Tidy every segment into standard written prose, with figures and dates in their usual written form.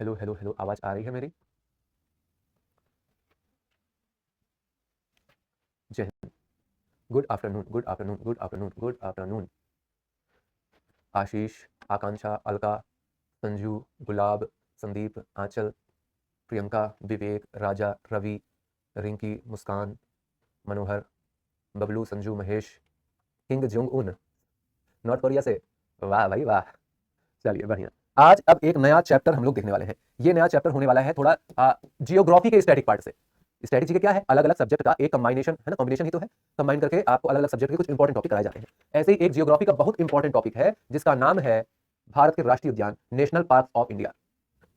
Hello hello hello, आवाज आ रही है मेरी? Jai Hind. Good afternoon, good afternoon, good afternoon, good afternoon. Ashish, Akanksha, Alka, Sanju, Gulab, Sandeep, Anchal, Priyanka, Vivek, Raja, Ravi, Rinki, Muskan, Manohar, Bablu, Sanju, Mahesh, Kim Jong Un, North Korea से। वाह भाई वाह। चलिए बढ़िया। आज अब एक नया चैप्टर हम लोग देखने वाले हैं। ये नया चैप्टर होने वाला है थोड़ा जियोग्राफी के स्टैटिक पार्ट से। स्ट्रेटेजी के क्या है, अलग अलग सब्जेक्ट का एक कंबाइनेशन है ना, कॉम्बिनेशन ही तो है। कंबाइन करके आपको अलग अलग सब्जेक्ट के कुछ इंपॉर्टेंट टॉपिक कराए जाते हैं। ऐसे ही एक जियोग्राफी का बहुत इंपॉर्टेंट टॉपिक है जिसका नाम है भारत के राष्ट्रीय उद्यान, national park of India.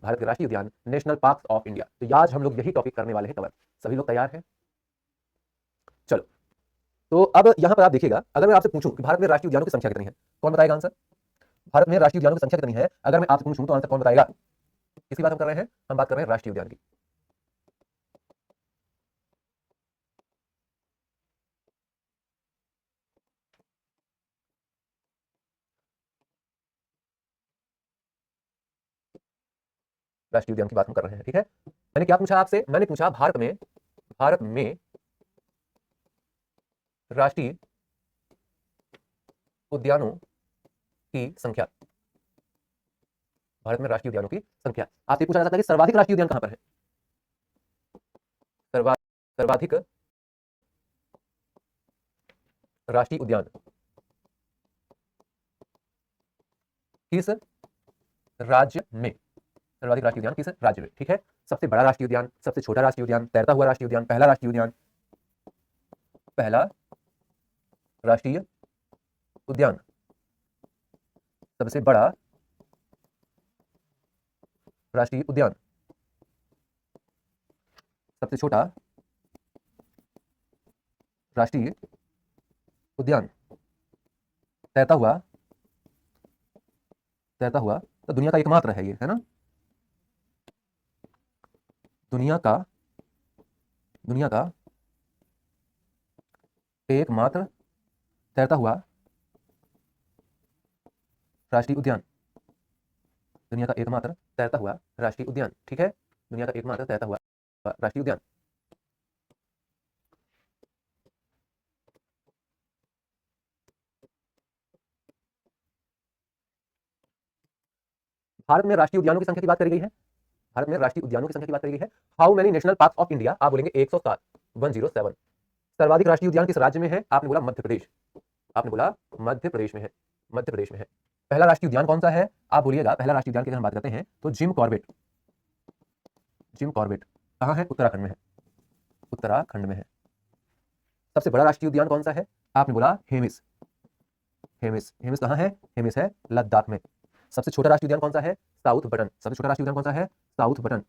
Bharat के राष्ट्रीय उद्यान, नेशनल पार्क ऑफ इंडिया। तो आज हम लोग यही टॉपिक करने वाले हैं कवर। सभी लोग तैयार हैं? चलो। तो अब यहां पर आप देखिएगा, अगर मैं आपसे पूछूं कि भारत में राष्ट्रीय उद्यानों की संख्या कितनी है, कौन बताएगा आंसर? भारत में राष्ट्रीय उद्यानों की संख्या कितनी है अगर मैं आपसे पूछूं तो आंसर कौन बताएगा? किसी बात हम कर रहे हैं, हम बात कर रहे हैं राष्ट्रीय उद्यान की। राष्ट्रीय उद्यान की बात हम कर रहे हैं, ठीक है। मैंने क्या पूछा आपसे? मैंने पूछा भारत में राष्ट्रीय उद्यानों की संख्या। भारत में राष्ट्रीय उद्यानों की संख्या। आपसे पूछा जा सकता है कि सर्वाधिक राष्ट्रीय उद्यान कहां पर है? सर्वाधिक राष्ट्रीय उद्यान किस राज्य में? सर्वाधिक राष्ट्रीय उद्यान किस राज्य में, ठीक है। सबसे बड़ा राष्ट्रीय उद्यान, सबसे छोटा राष्ट्रीय उद्यान, तैरता हुआ राष्ट्रीय उद्यान, पहला राष्ट्रीय उद्यान। पहला राष्ट्रीय उद्यान, सबसे बड़ा राष्ट्रीय उद्यान, सबसे छोटा राष्ट्रीय उद्यान, तैरता हुआ। तो दुनिया का एकमात्र है ये, है ना। दुनिया का एकमात्र तैरता हुआ राष्ट्रीय उद्यान। दुनिया का एकमात्र तैरता हुआ राष्ट्रीय उद्यान, ठीक है। दुनिया का एकमात्र तैरता हुआ राष्ट्रीय उद्यान। भारत में राष्ट्रीय उद्यानों की संख्या की बात करी गई है। भारत में राष्ट्रीय उद्यानों की संख्या की बात करी गई है। How many national park of India? आप बोलेंगे 107, 107। सर्वाधिक राष्ट्रीय उद्यान किस राज्य में है? आपने बोला मध्य प्रदेश। आपने बोला मध्य प्रदेश में है। मध्य प्रदेश में है। पहला राष्ट्रीय उद्यान कौन सा है? आप बोलिएगा पहला राष्ट्रीय उद्यान की अगर हम बात करते हैं तो जिम कॉर्बेट। जिम कॉर्बेट कहां है? उत्तराखंड में है। उत्तराखंड में है। सबसे बड़ा राष्ट्रीय उद्यान कौन सा है? आपने बोला हेमिस। हेमिस, हेमिस कहां है? हेमिस है लद्दाख में। सबसे छोटा राष्ट्रीय उद्यान कौन सा है? South button. सबसे छोटा राष्ट्रीय उद्यान कौन सा है? South button.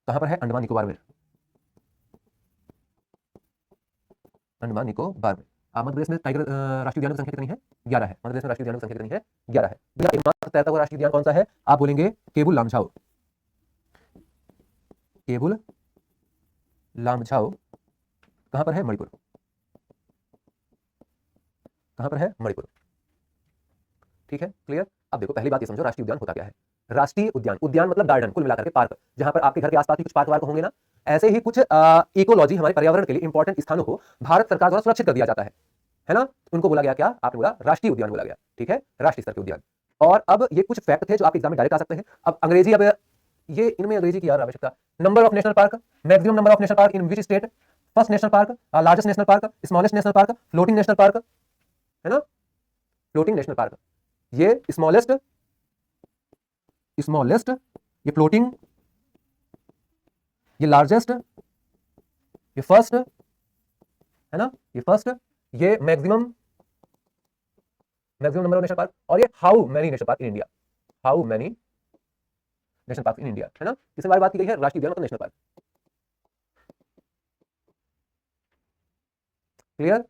कहां पर है? अंडमान निकोबार में। अंडमान निकोबार में। मध्य प्रदेश में टाइगर राष्ट्रीय उद्यान की संख्या कितनी है? 11 है। मध्य प्रदेश में राष्ट्रीय उद्यान की संख्या कितनी है? 11 है। बिना एकमात्र तैरता हुआ राष्ट्रीय उद्यान कौन सा है? आप बोलेंगे केबुल लामछाओ। केबुल लामछाओ कहां पर है? मणिपुर। कहां पर है? मणिपुर, ठीक है। क्लियर? अब देखो, पहली बात ये समझो, राष्ट्रीय उद्यान होता क्या है। राष्ट्रीय उद्यान, उद्यान मतलब गार्डन, कुल मिलाकर के पार्क, जहां पर आपके घर के आसपास भी कुछ पार्क वार्क होंगे ना। ऐसे ही कुछ इकोलॉजी, हमारे पर्यावरण के लिए इंपॉर्टेंट स्थानों को भारत सरकार द्वारा सुरक्षित कर दिया जाता है ना। उनको बोला गया क्या? आपने बोला राष्ट्रीय उद्यान बोला गया, ठीक है, राष्ट्रीय स्तर के उद्यान। और अब ये कुछ फैक्ट थे जो आप एग्जाम में डायरेक्ट आ सकते हैं। अब अंग्रेजी, अब ये इनमें अंग्रेजी की यार आवश्यकता। Number of national park, maximum number of national park in which state, first national park, largest national park, smallest national park, floating national park, है ना। फ्लोटिंग नेशनल पार्क, ये स्मॉलेस्ट, स्मॉलेस्ट, ये फ्लोटिंग, ये लार्जेस्ट, ये first, है ना, ये first, ये maximum, maximum number of national park, और ये how many national park in India. How many national park in India, है ना। किसके बारे में बात की गई है? राष्ट्रीय उद्यान और national park. Clear?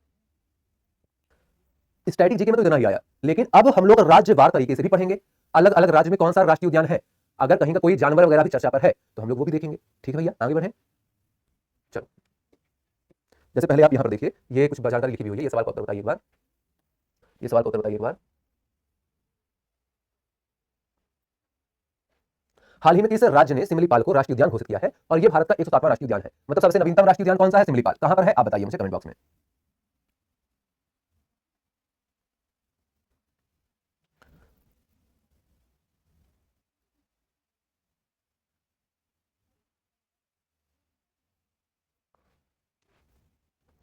Static GK में तो इतना ही आया, लेकिन अब हम लोग राज्यवार तरीके से भी पढ़ेंगे। अलग अलग राज्य में कौन सा राष्ट्रीय उद्यान है, अगर कहीं का कोई जानवर वगैरह भी चर्चा पर है तो हम लोग वो भी देखेंगे, ठीक है भैया। आगे बढ़े, चलो। जैसे पहले आप यहां पर देखिए, ये कुछ जानकारी लिखी हुई है। ये सवाल का उत्तर बताइए एक बार। ये सवाल का उत्तर बताइए एक बार। हाल ही में किस राज्य ने सिमलीपाल को राष्ट्रीय उद्यान घोषित किया है? और ये भारत का 107वां राष्ट्रीय उद्यान है। मतलब सबसे नवीनतम राष्ट्रीय उद्यान कौन सा है? सिमलीपाल। कहां पर है आप बताइए मुझे कमेंट बॉक्स में।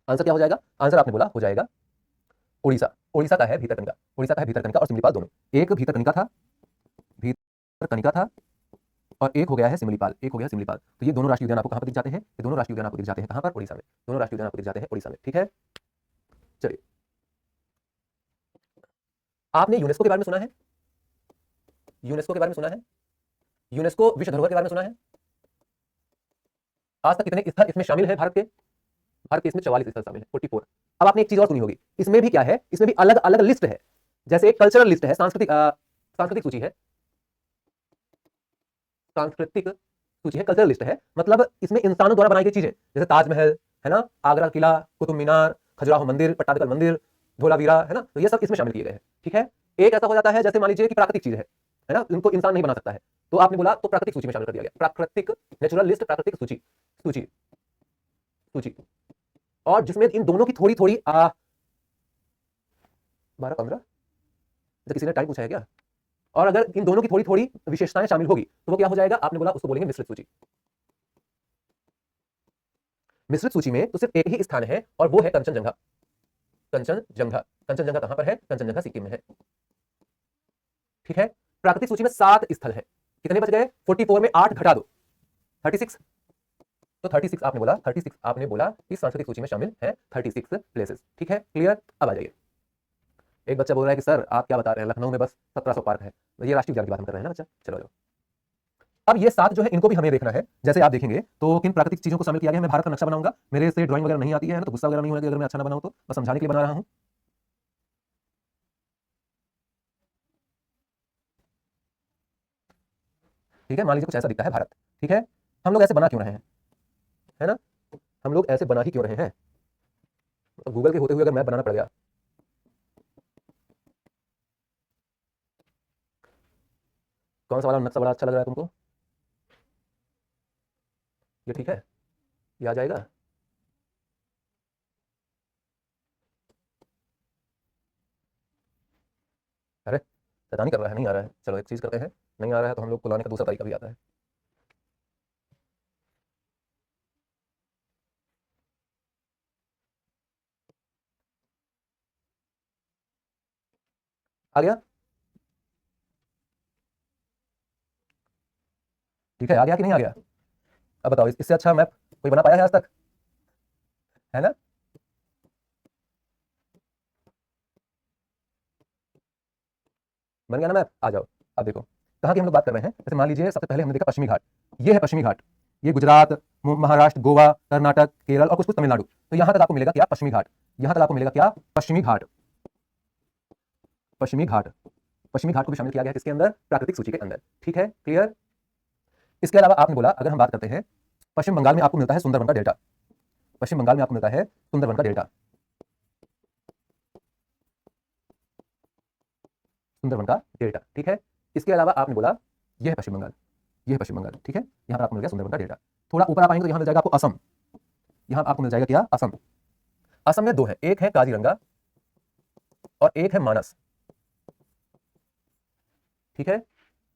आंसर क्या हो जाएगा? आंसर आपने बोला हो जाएगा उड़ीसा। उड़ीसा का है भीतरकनिका। उड़ीसा का है भीतरकनिका और सिमलीपाल दोनों। एक भीतरकनिका था, भीतरकनिका था, और एक हो गया है सिमलीपाल। एक हो गया सिमलीपाल। तो ये दोनों राष्ट्रीय उद्यान आपको कहां पर दिख जाते हैं? ये दोनों राष्ट्रीय उद्यान आपको दिख जाते हैं कहां पर? उड़ीसा में। दोनों राष्ट्रीय उद्यान आपको दिख जाते हैं उड़ीसा में। ठीक है, चलिए। आपने यूनेस्को के बारे में सुना है? यूनेस्को के बारे में सुना है? यूनेस्को विश्व धरोहर के बारे में सुना है? आज तक कितने स्थल इसमें शामिल है भारत के? भारत के इसमें 44 स्थल शामिल है, 44। अब आपने एक चीज और सुनी होगी, इसमें भी क्या है? इसमें भी अलग अलग लिस्ट है। जैसे एक कल्चरल लिस्ट है, सांस्कृतिक सूची है, सांस्कृतिक सूची है, कल्चरल लिस्ट है। मतलब इसमें इंसानों द्वारा बनाई गई चीजें, जैसे ताजमहल है ना, आगरा किला, कुतुब मीनार, खजुराहो मंदिर, पट्टादकल मंदिर, धोलावीरा है ना, तो ये सब इसमें शामिल किए गए हैं। ठीक है, एक ऐसा हो जाता है जैसे मान लीजिए कि प्राकृतिक चीज है ना, इनको इंसान नहीं बना सकता है, तो आपने बोला तो प्राकृतिक सूची में शामिल कर दिया गया। प्राकृतिक नेचुरल लिस्ट, प्राकृतिक सूची, सूची, सूची। और जिसमें इन दोनों की थोड़ी थोड़ी 12-15, तो किसी ने टाइम पूछा है क्या? और अगर इन दोनों की थोड़ी थोड़ी विशेषताएं शामिल होगी तो वो क्या हो जाएगा? आपने बोला उसको बोलेंगे मिश्रित सूची। मिश्रित सूची में तो सिर्फ एक ही स्थान है और वो है कंचनजंगा। कंचनजंगा, कंचनजंगा कहां पर है? कंचनजंगा सिक्किम में है। ठीक है, प्राकृतिक सूची में 7 स्थल है। कितने बच गए? 44 में 8 घटा दो, 36। तो 36 आपने बोला, 36 आपने बोला इस सांस्कृतिक सूची में शामिल है 36 प्लेसेस। ठीक है, क्लियर? अब आ जाइए। एक बच्चा बोल रहा है कि सर आप क्या बता रहे हैं, लखनऊ में बस 1700 पार्क है। तो ये राष्ट्रीय उद्यान की बात हम कर रहे हैं ना बच्चा। चलो जाओ। अब ये 7 जो है इनको भी हमें देखना है। जैसे आप देखेंगे तो किन प्राकृतिक चीजों को शामिल किया गया है। मैं भारत का नक्शा बनाऊंगा, मेरे से ड्राइंग वगैरह नहीं आती है ना, तो गुस्सा वगैरह नहीं होगा अगर मैं अच्छा ना बनाऊं तो, बस समझाने के लिए बना रहा हूं। ठीक है, मान लीजिए कुछ ऐसा दिखता है भारत। ठीक है, हम लोग ऐसे बना क्यों रहे हैं, है ना, हम लोग ऐसे बना ही क्यों रहे हैं? तो गूगल के होते हुए अगर मैप बनाना पड़ गया, कौन सा वाला नक्शा बड़ा अच्छा लग रहा है तुमको? ये ठीक है, ये आ जाएगा। अरे शैतानी कर रहा है, नहीं आ रहा है। चलो एक चीज करते हैं, नहीं आ रहा है तो हम लोग को लाने का दूसरा तरीका भी आता है। आ गया? ठीक है, आ गया कि नहीं आ गया? अब बताओ इससे अच्छा मैप कोई बना पाया है आज तक, है ना? बन गया ना मैप? आ जाओ। अब देखो कहाँ की हम लोग बात कर रहे हैं। जैसे मान लीजिए सबसे पहले हमने देखा पश्चिमी घाट। ये है पश्चिमी घाट, ये गुजरात, महाराष्ट्र, गोवा, कर्नाटक, केरल और कुछ कुछ तमिलनाडु। तो यहां तक आपको मिलेगा क्या? पश्चिमी घाट। यहां तक आपको मिलेगा क्या? पश्चिमी घाट। पश्चिमी घाट, पश्चिमी घाट को भी शामिल किया गया किसके अंदर? प्राकृतिक सूची के अंदर। ठीक है, क्लियर? इसके अलावा आपने बोला अगर हम बात करते हैं, पश्चिम बंगाल में आपको मिलता है सुंदरवन का डेल्टा। पश्चिम बंगाल में आपको मिलता है सुंदरवन का डेल्टा, सुंदरवन का डेल्टा। ठीक है, इसके अलावा आपने बोला यह है पश्चिम बंगाल, यह है पश्चिम बंगाल। ठीक है, यहां पर आपको मिल गया सुंदरवन का डेल्टा। थोड़ा ऊपर आप आएंगे तो यहां मिल जाएगा आपको असम। यहां आपको मिल जाएगा क्या? असम। असम में 2 है, एक है काजीरंगा और एक है मानस। ठीक है,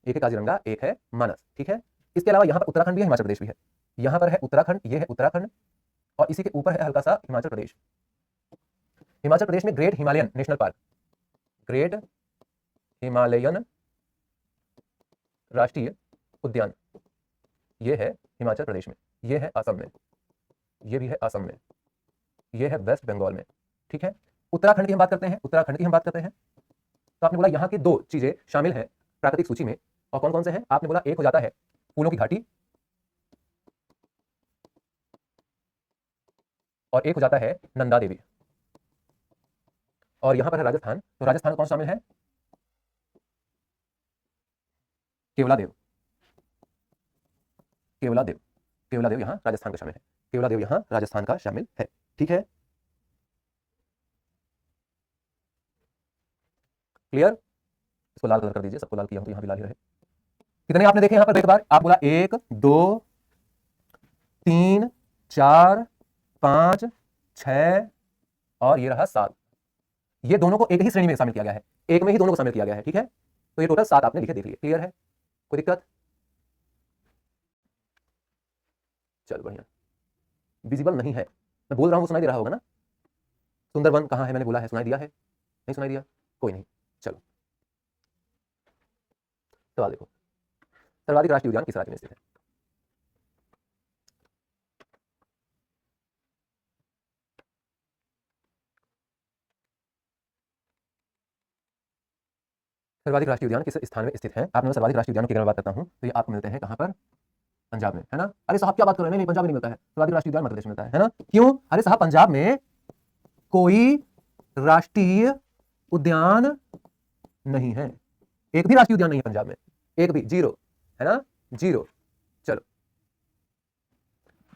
एक है काजीरंगा, एक है मानस। ठीक है, इसके अलावा यहां पर उत्तराखंड भी है, हिमाचल प्रदेश भी है। यहां पर है उत्तराखंड, ये है उत्तराखंड, और इसी के ऊपर है हल्का सा हिमाचल प्रदेश। हिमाचल प्रदेश में great Himalayan national park, great Himalayan राष्ट्रीय उद्यान, ये है हिमाचल प्रदेश में, ये है असम में, ये भी है असम में, ये है वेस्ट बंगाल में। ठीक है, उत्तराखंड की हम बात करते हैं, उत्तराखंड की हम बात करते हैं। तो आपने बोला यहाँ की 2 चीजें शामिल हैं प्राकृतिक सूची में, और कौन कौन से हैं? आपने बोला एक हो जाता है फूलों की घाटी, और एक हो जाता है नंदा देवी। और यहां पर है राजस्थान, तो राजस्थान में कौन शामिल है? केवलादेव, केवलादेव, केवलादेव यहां राजस्थान का शामिल है, केवलादेव यहां राजस्थान का शामिल है। ठीक है, क्लियर? इसको लाल कलर कर दीजिए, सबको लाल किया हूं तो यहां भी लाल ही रहे। कितने आपने देखे यहां पर एक बार? आप बोला 1 2 3 4 5 6 और ये रहा 7। ये दोनों को एक ही श्रेणी में शामिल किया गया है, एक में ही दोनों को शामिल किया गया है। ठीक है, तो ये टोटल 7 आपने लिखे, देख लिए। क्लियर है? कोई दिक्कत? चलो बढ़िया। विजिबल नहीं है, मैं बोल रहा हूं, सुनाई दे रहा होगा ना? सुंदरवन कहां है? मैंने बोला है, सुनाई दिया है? नहीं सुनाई दिया? कोई नहीं। चलो सवाल देखो, सर्वाधिक राष्ट्रीय उद्यान किस राज्य में स्थित है? सर्वाधिक राष्ट्रीय उद्यान किस स्थान में स्थित है? आपने सर्वाधिक राष्ट्रीय उद्यान की अगर मैं बात करता हूं तो ये आपको मिलते हैं कहां पर? पंजाब में, है ना? अरे साहब क्या बात कर रहे हैं? नहीं पंजाब में नहीं मिलता है, सर्वाधिक राष्ट्रीय उद्यान मध्य प्रदेश में मिलता है ना? क्यों? अरे साहब पंजाब में कोई राष्ट्रीय उद्यान नहीं है, एक भी राष्ट्रीय उद्यान नहीं है पंजाब में, एक भी, जीरो, है ना? जीरो। चलो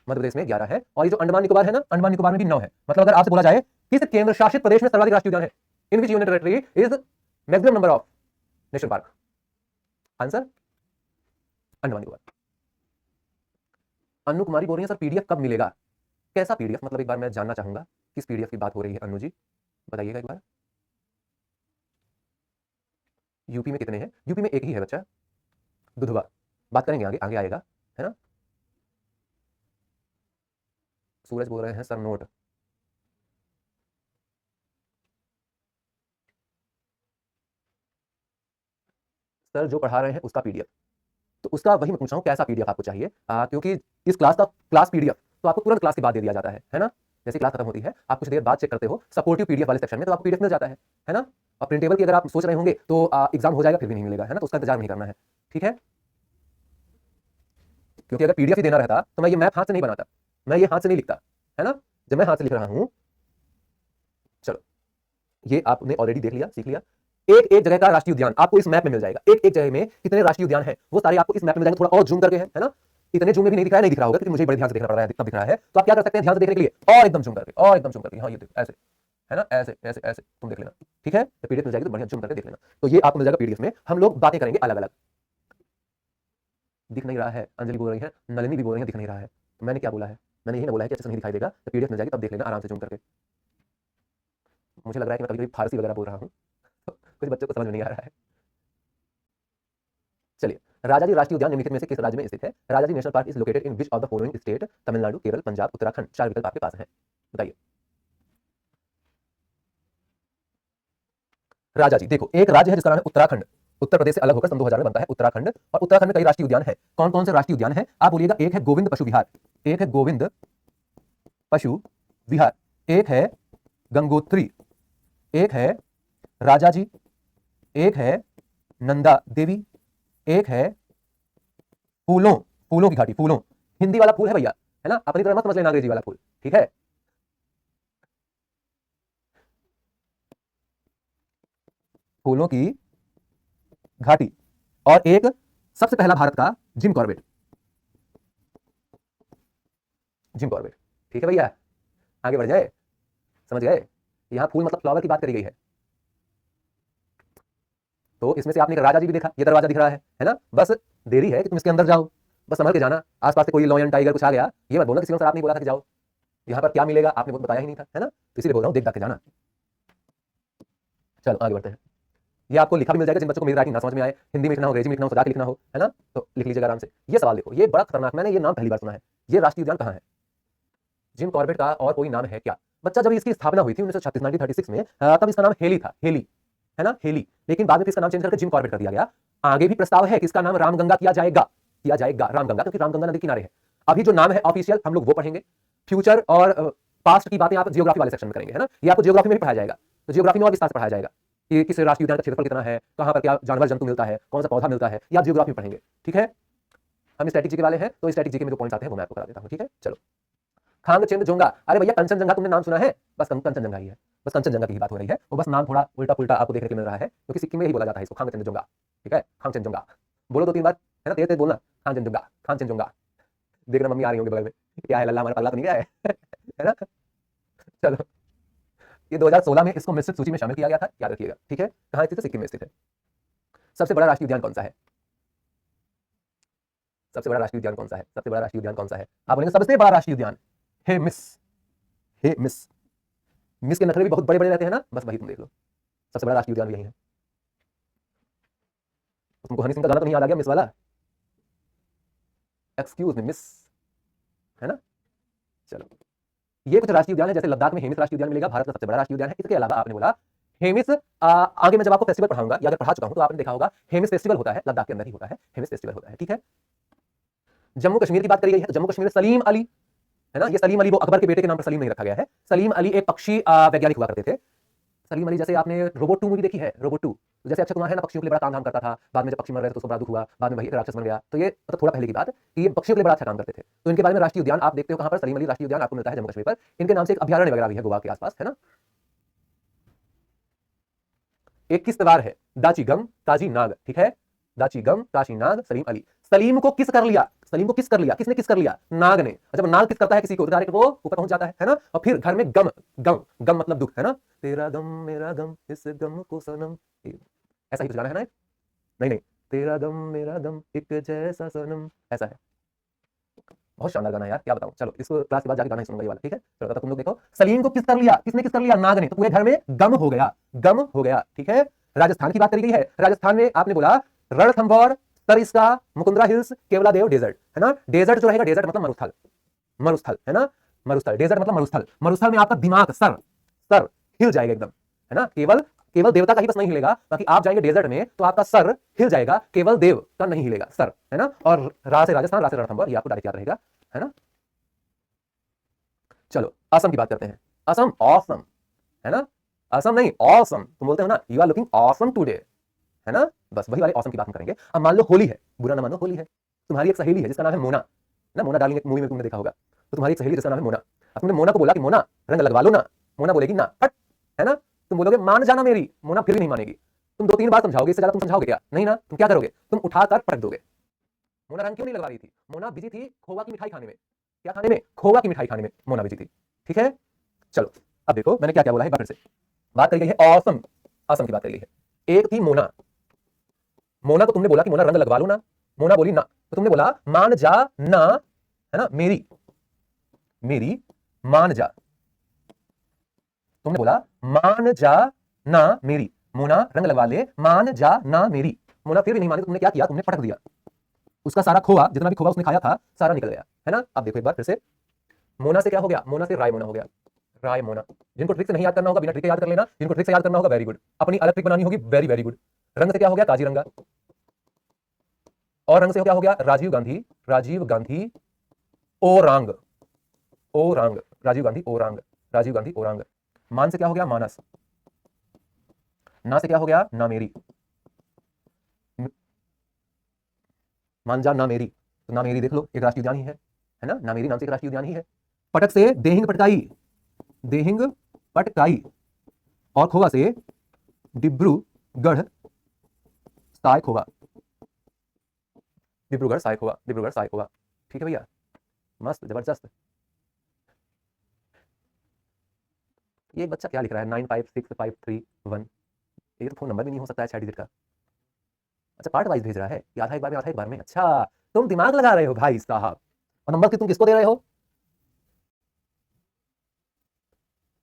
मध्य प्रदेश में 11 है, और ये जो अंडमान निकोबार है ना, अंडमान निकोबार में भी 9 है। मतलब अगर आपसे बोला जाए किस केंद्र शासित प्रदेश में सर्वाधिक राष्ट्रीय उद्यान है, in which union territory is maximum number of national park? Answer Andaman Nicobar. Anu Kumari बोल रही है सर पीडीएफ कब मिलेगा? कैसा पीडीएफ? मतलब एक बार मैं जानना चाहूंगा किस पीडीएफ की बात हो रही है अनु जी, बताइएगा एक बार। यूपी में कितने हैं? यूपी में एक ही है बच्चा, दुधवा। बात करेंगे, आगे आगे आएगा, है ना? सूरज बोल रहे हैं सर नोट। सर जो पढ़ा रहे हैं उसका पीडीएफ, तो उसका वही मैं पूछ रहा हूँ कैसा पीडीएफ आपको चाहिए? क्योंकि इस क्लास का क्लास पीडीएफ तो आपको तुरंत क्लास के बाद दे दिया जाता है ना? जैसे क्लास खत्म होती है आप कुछ देर बाद चेक करते हो सपोर्टिव पीडीएफ वाले सेक्शन में, तो आपको पीडीएफ मिल जाता है ना? और प्रिंटेबल की अगर आप सोच रहे होंगे तो एग्जाम हो जाएगा फिर भी नहीं मिलेगा, है ना? तो उसका इंतजार नहीं करना है, ठीक है? क्योंकि अगर पीडीएफ ही देना रहता तो मैं ये मैथ हाथ से नहीं बनाता, मैं ये हाथ से नहीं लिखता, है ना? जब मैं हाथ से लिख रहा हूं, चलो ये आपने ऑलरेडी देख लिया, सीख लिया। एक एक जगह का राष्ट्रीय उद्यान आपको इस मैप में मिल जाएगा, एक एक जगह में कितने राष्ट्रीय उद्यान है वो सारे आपको इस मैप में मिल जाएंगे। थोड़ा और जूम करके है ना? इतने जूम में भी नहीं दिख रहा है, नहीं दिख रहा होगा क्योंकि मुझे बड़े ध्यान से देखना पड़ रहा है, दिख रहा है। तो आप क्या कर सकते हैं ध्यान से देखने के लिए और एकदम जूम करके, और एकदम जूम करके, हाँ ये देखो ऐसे, है ना? ऐसे ऐसे ऐसे तुम देख लेना, ठीक है? तो पीडीएफ मिल जाएगी तो बढ़िया जूम करके देख लेना। तो ये आपको मिल जाएगा पीडीएफ में, हम लोग बातें करेंगे अलग अलग। दिख नहीं रहा है, अंजलि बोल रही है, नलिनी भी बोल रही है दिख नहीं रहा है। तो मैंने क्या बोला है? मैंने यही ना बोला है कि अच्छे से नहीं दिखाई देगा, तो पीडीएफ मिल जाएगी तब देख लेना आराम से जूम करके। मुझे लग रहा है कि मैं कभी कभी फारसी वगैरह बोल रहा हूँ कुछ बच्चों को समझ में नहीं आ रहा है। चलिए, राजाजी राष्ट्रीय उद्यान निम्नलिखित में से किस राज्य में स्थित है? Rajaji national park is located in which of the following state? Tamil Nadu, Kerala, Punjab, Uttarakhand. 4 विकल्प आपके पास हैं, बताइए। राजाजी देखो एक राज्य है जिसका नाम है उत्तराखंड, उत्तर प्रदेश से अलग होकर सन 2000 में बनता है उत्तराखंड, और उत्तराखंड में कई राष्ट्रीय उद्यान है। कौन कौन से राष्ट्रीय उद्यान है आप बोलिएगा? एक है गोविंद पशु विहार, एक है गोविंद पशु विहार, एक है गंगोत्री, एक है राजाजी, एक है नंदा देवी, एक है फूलों, फूलों की घाटी, फूलों हिंदी वाला फूल है भैया, है ना? अपनी तरह मत समझ लेना अंग्रेजी वाला फूल, ठीक है? फूलों की घाटी। और एक सबसे पहला भारत का जिम कॉर्बेट, जिम कॉर्बेट, ठीक है भैया? आगे बढ़ जाए, समझ गए? यहां फूल मतलब फ्लावर की बात करी गई है। तो इसमें से आपने राजा जी भी देखा, ये दरवाजा दिख रहा है ना? बस देरी है कि तुम इसके अंदर जाओ, बस संभल के जाना। आसपास से कोई लॉयन टाइगर कुछ आ गया, ये मत बोलना किसी ने सर आपने बोला था कि जाओ, यहाँ पर क्या मिलेगा आपने वो बताया ही नहीं था, है ना? तो इसीलिए बोल रहा हूँ देख दाख के जाना। चलो आगे बढ़ते हैं। ये आपको लिखा भी मिल जाएगा, जिन बच्चों को मेरी राइटिंग ना समझ में आए, हिंदी में लिखना हो, अंग्रेजी में लिखना हो, सजा के लिखना हो, है ना? तो लिख लीजिएगा आराम से। ये सवाल देखो, ये बड़ा खतरनाक, मैंने ये नाम पहली बार सुना है। ये राष्ट्रीय उद्यान कहाँ है? जिम कॉर्बेट का और कोई नाम है क्या? बच्चा जब इसकी स्थापना हुई थी 1936 1936 में, तब इसका नाम हेली था, हेली, है ना? हेली। लेकिन बाद में इसका नाम चेंज करके जिम कॉर्बेट कर दिया गया। आगे भी प्रस्ताव है कि इसका नाम रामगंगा किया जाएगा, किया जाएगा रामगंगा, क्योंकि रामगंगा नदी किनारे है। अभी जो नाम है ऑफिशियल हम लोग वो पढ़ेंगे, फ्यूचर और पास्ट की बातें आप जियोग्राफी वाले सेक्शन में करेंगे, है ना? ये आपको जियोग्राफी में भी पढ़ाया जाएगा, तो जियोग्राफी में और विस्तार से पढ़ाया जाएगा कि किस राष्ट्रीय उद्यान का क्षेत्रफल कितना है, कहां पर क्या जानवर जंतु मिलता है, कौन सा पौधा मिलता है, ये आप जियोग्राफी में पढ़ेंगे, ठीक है? हम स्टैटिक जीके वाले हैं तो स्टैटिक जीके में जो पॉइंट्स आते हैं वो मैं आपको करा देता हूं, ठीक है? चलो, खांगचेंजुंगा, अरे भैया कंचनजंगा तुमने नाम सुना है? बस कंचनजंगा ही है, बस कंचनजंगा की ही बात हो रही है। वो बस नाम थोड़ा उल्टा पुल्टा आपको देखने को मिल रहा है, क्योंकि सिक्किम में ही बोला जाता है इसको खांगचेंजुंगा, ठीक है? खांगचेंजुंगा बोलो 2-3 बार, है ना? तेज तेज बोलना, खांगचेंजुंगा, खांगचेंजुंगा। देखना मम्मी आ रही होंगी बगल में, क्या है लल्ला हमारा पल्ला तो नहीं गया है है ना? चलो, ये 2016 में इसको मिश्रित सूची में शामिल किया गया था, याद रखिएगा, ठीक है? कहाँ स्थित है? सिक्किम में स्थित है। सबसे बड़ा राष्ट्रीय उद्यान कौन सा है? सबसे बड़ा राष्ट्रीय उद्यान कौन सा है? सबसे बड़ा राष्ट्रीय उद्यान कौन सा है? आप बोलेंगे सबसे बड़ा राष्ट्रीय उद्यान हे मिस, हे मिस। मिस के नखरे भी बहुत बड़े बड़े रहते हैं ना, बस वही तुम देख लो, सबसे बड़ा राष्ट्रीय उद्यान यही है। तुमको हनी सिंह का गाना तो नहीं याद आ गया मिस वाला? एक्सक्यूज मी मिस, है ना? चलो, ये कुछ राष्ट्रीय उद्यान है, जैसे लद्दाख में हेमिस राष्ट्रीय उद्यान मिलेगा, भारत का सबसे बड़ा राष्ट्रीय उद्यान है। इसके अलावा आपने बोला हेमिस, आगे मैं जब आपको फेस्टिवल पढ़ाऊंगा या अगर पढ़ा चुका हूं तो आपने देखा होगा हेमिस फेस्टिवल होता है, लद्दाख के अंदर ही होता है, हेमिस फेस्टिवल होता है, ठीक है। जम्मू कश्मीर की बात करी गई है तो जम्मू कश्मीर में सलीम अली, है ना, ये सलीम अली वो अकबर के बेटे के नाम पर सलीम नहीं रखा गया है। सलीम अली एक पक्षी वैज्ञानिक हुआ करते थे। सलीम अली, जैसे आपने रोबोट 2 मूवी देखी है, रोबोट 2, तो जैसे अक्षय कुमार है ना, पक्षियों के लिए बड़ा काम करता था, बाद में जब पक्षी मर रहे थे तो उसको बड़ा दुख हुआ, बाद में वही एक राक्षस बन गया, तो ये मतलब थोड़ा पहले की बात है, ये पक्षियों के लिए बड़ा अच्छा काम करते थे। तो इनके बारे में राष्ट्रीय उद्यान आप देखते हो कहां पर? सलीम अली राष्ट्रीय उद्यान आपको मिलता है जम्मू कश्मीर पर। इनके नाम से एक अभ्यारण्य वगैरह भी है गोवा के आसपास, है ना। एक किस्तवार है दाचीगम ताजी नाग, ठीक है, दाचीगम ताशी नाग, सलीम अली। सलीम को किस कर लिया? सलीम को किस कर लिया? किसने किस कर लिया? नाग ने। जब नाग किस करता है किसी को तो डायरेक्ट वो ऊपर पहुंच जाता है ना। और फिर घर में गम, गम गम मतलब दुख, है ना, तेरा गम मेरा गम इस गम को सनम, ऐसा ही कुछ गाना है ना? नहीं नहीं, तेरा गम मेरा गम एक जैसा सनम, ऐसा है। बहुत शानदार गाना है यार, क्या बताऊं। चलो इसको क्लास के बाद जाके गाना ही सुनूंगा ये वाला, ठीक है। चलो तब तुम लोग देखो, सलीम को किस कर लिया? किसने किस कर लिया? नाग ने। तो पूरे घर में गम हो गया, गम हो गया, ठीक है। राजस्थान की बात करी गई है। राजस्थान में आपने बोला रणथंभौर, सरिस्का, मुकुंदरा हिल्स, केवलादेव डेजर्ट, है ना। डेजर्ट जो रहेगा, डेजर्ट मतलब मरुस्थल, मरुस्थल, है ना, मरुस्थल, डेजर्ट मतलब मरुस्थल। मरुस्थल में आपका दिमाग, सर सर हिल जाएगा एकदम, है ना। केवल केवल देवता का ही बस नहीं हिलेगा, बाकी आप जाएंगे डेजर्ट में तो आपका सर हिल जाएगा, केवल देव का नहीं हिलेगा सर, है ना। और रा से राजस्थान, रा से रणथंभौर, ये आपको डायरेक्ट याद रहेगा, है ना। चलो असम की बात करते हैं। असम ऑसम, है ना, असम नहीं ऑसम। तुम बोलते हो ना you are looking awesome today, है ना, बस वही वाले ऑसम की बात हम करेंगे। अब मान लो होली है, बुरा ना मानो, होली है, तुम्हारी एक सहेली है जिसका नाम है मोना, ना, मोना डार्लिंग मूवी में तुमने देखा होगा। तो तुम्हारी एक सहेली जिसका नाम है मोना, अब तुमने मोना को बोला कि मोना रंग लगवा लो ना, मोना बोलेगी ना, हट, है ना। तुम बोलोगे मान जाना मेरी, मोना फिर भी नहीं मानेगी। तुम 2-3 बार समझाओगे, इससे ज्यादा तुम समझाओगे क्या? नहीं ना। तुम क्या करोगे? तुम उठाकर पटक दोगे। मोना रंग क्यों नहीं लगवा रही थी? मोना बिजी थी खोवा की मिठाई खाने में। क्या खाने में? खोवा की मिठाई खाने में मोना बिजी थी, ठीक है। चलो अब देखो मैंने क्या क्या बोला है, फिर से बात करी गई है ऑसम, असम की बात करी गई है। एक थी मोना, मोना को तुमने बोला कि मोना रंग लगवा लो ना, मोना बोली ना, तो तुमने बोला मान जा ना, है ना, मेरी, मेरी मान जा, तुमने बोला मान जा ना मेरी, मोना रंग लगवा ले, मान जा ना मेरी। मोना फिर भी नहीं मानी तो तुमने क्या किया? तुमने पटक दिया, उसका सारा खोवा, जितना भी खोवा उसने खाया था सारा निकल गया, है ना। अब देखो एक बार फिर से, मोना से क्या हो गया? मोना से राय मोना हो गया, राय मोना। जिनको ट्रिक से नहीं याद करना होगा बिना ट्रिक के याद कर लेना, जिनको ट्रिक से याद करना होगा वेरी गुड, अपनी अलग ट्रिक बनानी होगी, वेरी वेरी गुड। रंग से क्या हो गया? काजीरंगा। और रंग से क्या हो गया? राजीव गांधी, राजीव गांधी ओरांग, ओरांग, राजीव गांधी ओरांग, राजीव गांधी ओरांग। मान से क्या हो गया? मानस। ना से क्या हो गया? ना मेरी, मान जा ना मेरी, तो ना मेरी देख लो एक राष्ट्रीय उद्यान ही है ना, ना मेरी नाम से एक राष्ट्रीय उद्यान ही है। पटक से देहिंग पटकाई, देहिंग पटकाई। और खोवा से डिब्रूगढ़ साय खोवा, डिब्रूगढ़ साय खोवा, डिब्रूगढ़ साय खोवा, ठीक है भैया, मस्त जबरदस्त। ये बच्चा क्या लिख रहा है? 956531, ये तो फोन नंबर भी नहीं हो सकता है 6 डिजिट का। अच्छा पार्ट वाइज भेज रहा है कि आधा एक बार में, आधा एक बार में। अच्छा तुम दिमाग लगा रहे हो भाई साहब। और नंबर तुम किसको दे रहे हो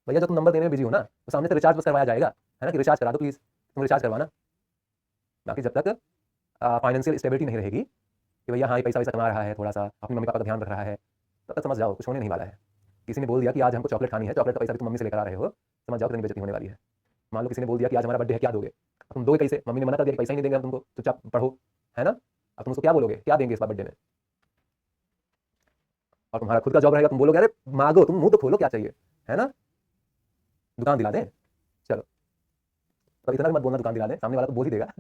भैया? जो तुम नंबर देने में बिजी हो ना, तो सामने से रिचार्ज बस करवाया जाएगा, है ना, कि रिचार्ज करा दो प्लीज, तुम रिचार्ज करवाना। बाकी जब तक फाइनेंशियल स्टेबिलिटी नहीं रहेगी कि भैया हाँ ये पैसा वैसा कमा रहा है, थोड़ा सा अपनी मम्मी पापा का ध्यान रख रहा है, तब तक समझ जाओ कुछ होने नहीं वाला है। किसी ने बोल दिया कि आज हमको चॉकलेट खानी है, चॉकलेट का पैसा भी तुम मम्मी से लेकर आ रहे हो, समझ जाओ कितनी बेइज्जती होने वाली है। मान लो किसी ने बोल दिया कि आज हमारा बर्थडे है, क्या दोगे? अब तुम दोगे कैसे? मम्मी ने मना कर दिया कि पैसा ही नहीं देंगे हम तुमको, चुपचाप पढ़ो, है ना। अब तुम उसको क्या बोलोगे? क्या देंगे इस बार बर्थडे में? और तुम्हारा खुद का जॉब रहेगा, तुम बोलोगे अरे मांगो, तुम मुंह तो खोलो, क्या चाहिए, है ना, दुकान दिला दें। चलो तब इतना भी मत बोलना दुकान दिला दें, सामने वाला तो बोल ही देगा।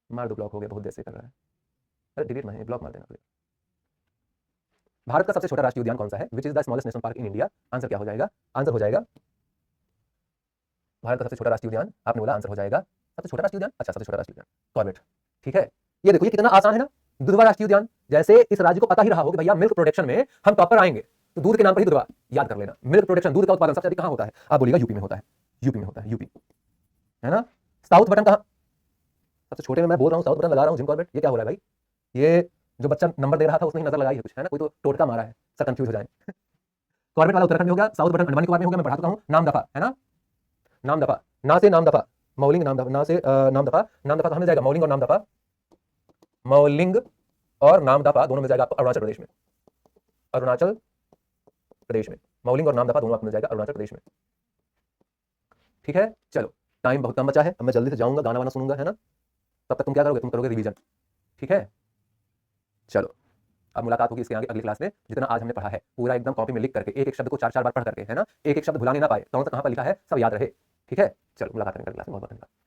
मार दो, ब्लॉक हो गया, बहुत देर से कर रहा है। अरे डिलीट नहीं, ब्लॉक मार देना। भारत का सबसे छोटा राष्ट्रीय उद्यान कौन सा है? Which is the smallest national park in India? Answer क्या हो जाएगा? आंसर हो जाएगा भारत का सबसे छोटा राष्ट्रीय उद्यान, आपने बोला आंसर हो जाएगा सबसे छोटा राष्ट्रीय उद्यान। अच्छा सबसे छोटा राष्ट्रीय उद्यान कॉर्बेट, ठीक है। ये देखो ये कितना आसान है ना, दुधवा राष्ट्रीय उद्यान। जैसे इस राज्य को पता ही रहा हो कि भैया मिल्क प्रोडक्शन में हम टॉप पर आएंगे, तो दूध के नाम पर ही दुधवा याद कर लेना। मिल्क प्रोडक्शन, दूध का उत्पादन सबसे अधिक कहां होता है? आप बोलिएगा यूपी में होता है, यूपी में होता है, यूपी, है ना। साउथ बटन कहां? सबसे छोटे में मैं बोल रहा हूँ साउथ बटन लगा रहा हूँ जिम कॉर्बेट, ये क्या हो रहा है भाई? ये जो बच्चा नंबर दे रहा था उसने ही नजर लगाई है कुछ, है ना, कोई तो टोटका मारा है, सब कंफ्यूज हो जाए। कॉर्बेट वाला उत्तराखंड में हो गया, साउथ बटन अंडमान निकोबार में हो गया, मैं बढ़ा चुका हूँ। नाम दफा, है ना, नाम दफा, ना से नाम दफा, मौलिंग नाम दफा, ना से नाम दफा, नाम दफा तो हमें जाएगा मौलिंग और नाम दफा, मौलिंग और नाम दफा दोनों मिल जाएगा आपको अरुणाचल प्रदेश में, अरुणाचल प्रदेश में मौलिंग और नाम दफा दोनों आपको मिल जाएगा अरुणाचल प्रदेश में। ठीक है, चलो टाइम बहुत कम बचा है, अब मैं जल्दी से जाऊंगा, गाना वाना सुनूंगा, है ना, तब तक तुम क्या करोगे, तुम करोगे रिवीजन। ठीक है, चलो अब मुलाकात होगी इसके आगे अगली क्लास में। जितना आज हमने पढ़ा है पूरा एकदम कॉपी में लिख करके, एक एक शब्द को 4-4 बार पढ़ करके, है ना, एक एक शब्द भुलाने ना पाए, कौन सा कहाँ पर लिखा है सब याद रहे। ठीक है, चलो मुलाकात करेंगे अगली क्लास में, बहुत बहुत धन्यवाद।